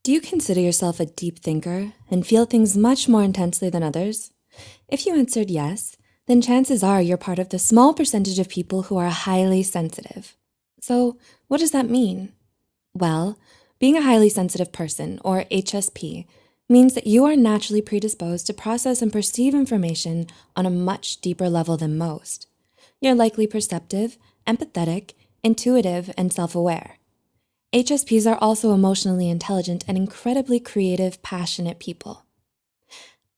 Do you consider yourself a deep thinker and feel things much more intensely than others? If you answered yes, then chances are you're part of the small percentage of people who are highly sensitive. So, what does that mean? Well, being a highly sensitive person, or HSP, means that you are naturally predisposed to process and perceive information on a much deeper level than most. You're likely perceptive, empathetic, intuitive, and self-aware. HSPs are also emotionally intelligent and incredibly creative, passionate people.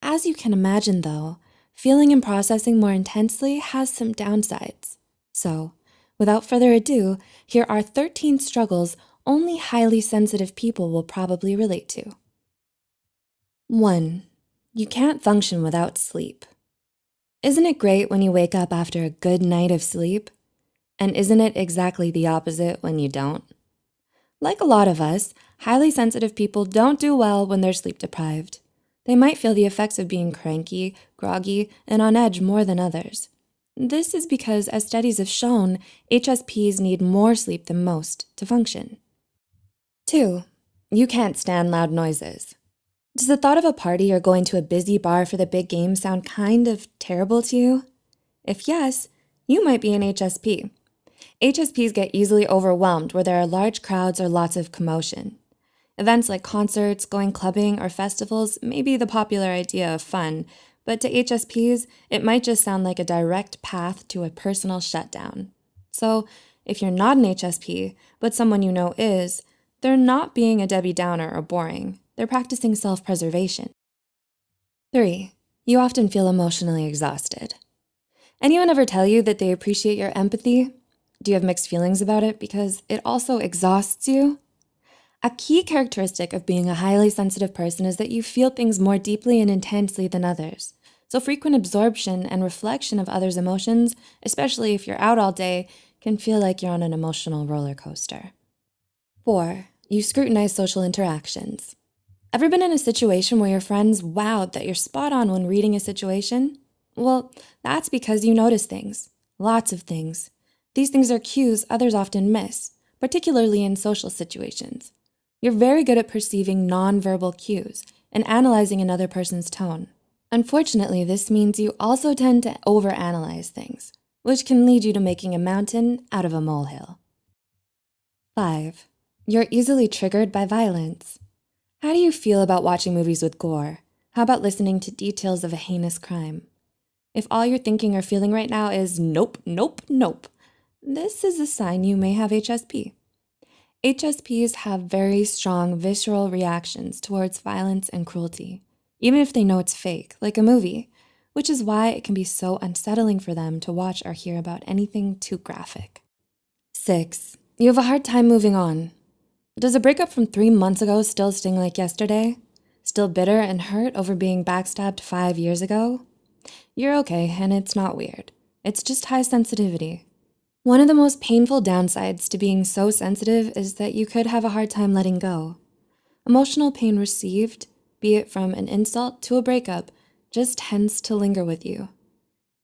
As you can imagine though, feeling and processing more intensely has some downsides. So, without further ado, here are 13 struggles only highly sensitive people will probably relate to. 1. You can't function without sleep. Isn't it great when you wake up after a good night of sleep? And isn't it exactly the opposite when you don't? Like a lot of us, highly sensitive people don't do well when they're sleep deprived. They might feel the effects of being cranky, groggy, and on edge more than others. This is because, as studies have shown, HSPs need more sleep than most to function. 2. You can't stand loud noises. Does the thought of a party or going to a busy bar for the big game sound kind of terrible to you? If yes, you might be an HSP. HSPs get easily overwhelmed where there are large crowds or lots of commotion. Events like concerts, going clubbing, or festivals may be the popular idea of fun, but to HSPs, it might just sound like a direct path to a personal shutdown. So, if you're not an HSP, but someone you know is, they're not being a Debbie Downer or boring. They're practicing self-preservation. 3. You often feel emotionally exhausted. Anyone ever tell you that they appreciate your empathy? Do you have mixed feelings about it because it also exhausts you? A key characteristic of being a highly sensitive person is that you feel things more deeply and intensely than others. So frequent absorption and reflection of others' emotions, especially if you're out all day, can feel like you're on an emotional roller coaster. 4. You scrutinize social interactions. Ever been in a situation where your friends wowed that you're spot on when reading a situation? Well, that's because you notice things, lots of things. These things are cues others often miss, particularly in social situations. You're very good at perceiving nonverbal cues and analyzing another person's tone. Unfortunately, this means you also tend to overanalyze things, which can lead you to making a mountain out of a molehill. 5. You're easily triggered by violence. How do you feel about watching movies with gore? How about listening to details of a heinous crime? If all you're thinking or feeling right now is nope, nope, nope, this is a sign you may have HSP. HSPs have very strong visceral reactions towards violence and cruelty, even if they know it's fake, like a movie, which is why it can be so unsettling for them to watch or hear about anything too graphic. 6. You have a hard time moving on. Does a breakup from 3 months ago still sting like yesterday? Still bitter and hurt over being backstabbed 5 years ago? You're okay, and it's not weird. It's just high sensitivity. One of the most painful downsides to being so sensitive is that you could have a hard time letting go. Emotional pain received, be it from an insult to a breakup, just tends to linger with you.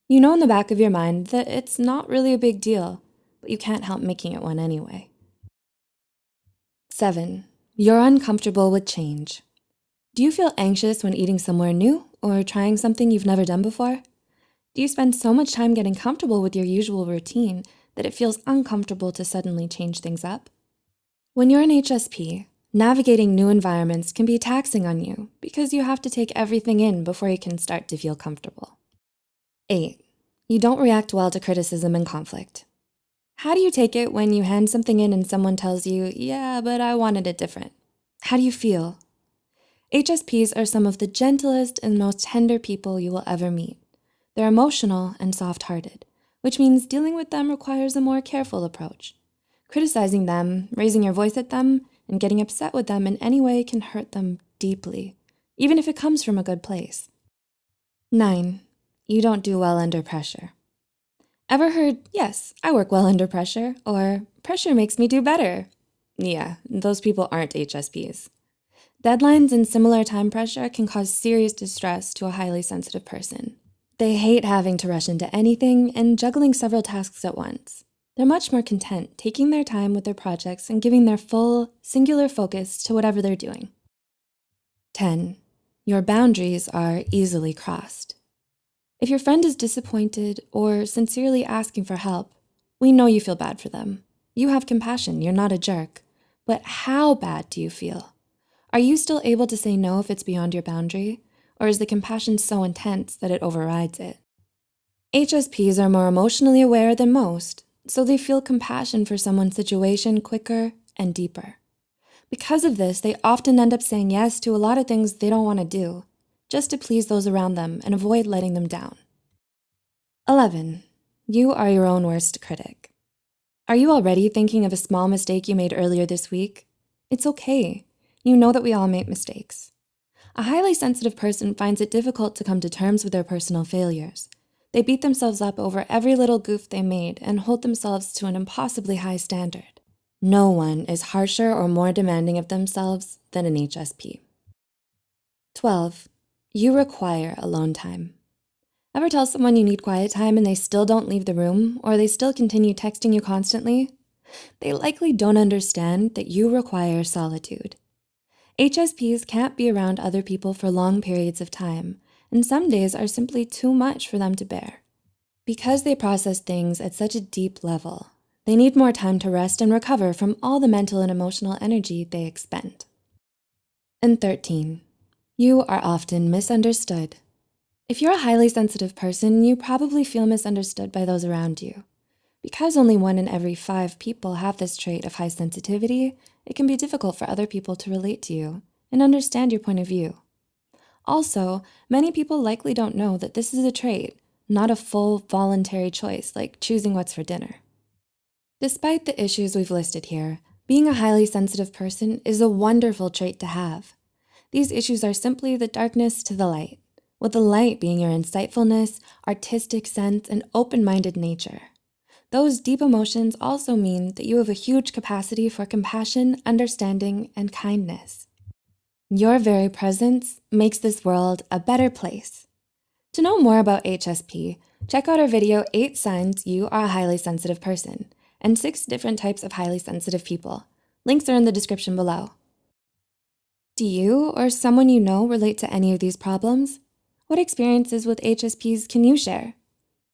You know in the back of your mind that it's not really a big deal, but you can't help making it one anyway. 7. You're uncomfortable with change. Do you feel anxious when eating somewhere new or trying something you've never done before? Do you spend so much time getting comfortable with your usual routine that it feels uncomfortable to suddenly change things up? When you're an HSP, navigating new environments can be taxing on you because you have to take everything in before you can start to feel comfortable. 8. You don't react well to criticism and conflict. How do you take it when you hand something in and someone tells you, yeah, but I wanted it different? How do you feel? HSPs are some of the gentlest and most tender people you will ever meet. They're emotional and soft-hearted, which means dealing with them requires a more careful approach. Criticizing them, raising your voice at them, and getting upset with them in any way can hurt them deeply, even if it comes from a good place. 9. You don't do well under pressure. Ever heard, yes, I work well under pressure, or pressure makes me do better? Yeah, those people aren't HSPs. Deadlines and similar time pressure can cause serious distress to a highly sensitive person. They hate having to rush into anything and juggling several tasks at once. They're much more content taking their time with their projects and giving their full, singular focus to whatever they're doing. 10. Your boundaries are easily crossed. If your friend is disappointed or sincerely asking for help, we know you feel bad for them. You have compassion, you're not a jerk. But how bad do you feel? Are you still able to say no if it's beyond your boundary? Or is the compassion so intense that it overrides it? HSPs are more emotionally aware than most, so they feel compassion for someone's situation quicker and deeper. Because of this, they often end up saying yes to a lot of things they don't want to do, just to please those around them and avoid letting them down. 11. You are your own worst critic. Are you already thinking of a small mistake you made earlier this week? It's okay. You know that we all make mistakes. A highly sensitive person finds it difficult to come to terms with their personal failures. They beat themselves up over every little goof they made and hold themselves to an impossibly high standard. No one is harsher or more demanding of themselves than an HSP. 12. You require alone time. Ever tell someone you need quiet time and they still don't leave the room, or they still continue texting you constantly? They likely don't understand that you require solitude. HSPs can't be around other people for long periods of time, and some days are simply too much for them to bear. Because they process things at such a deep level, they need more time to rest and recover from all the mental and emotional energy they expend. And 13, you are often misunderstood. If you're a highly sensitive person, you probably feel misunderstood by those around you. Because only 1 in every 5 people have this trait of high sensitivity, it can be difficult for other people to relate to you and understand your point of view. Also, many people likely don't know that this is a trait, not a full voluntary choice like choosing what's for dinner. Despite the issues we've listed here, being a highly sensitive person is a wonderful trait to have. These issues are simply the darkness to the light, with the light being your insightfulness, artistic sense, and open-minded nature. Those deep emotions also mean that you have a huge capacity for compassion, understanding, and kindness. Your very presence makes this world a better place. To know more about HSP, check out our video 8 Signs You Are a Highly Sensitive Person and 6 different types of highly sensitive people. Links are in the description below. Do you or someone you know relate to any of these problems? What experiences with HSPs can you share?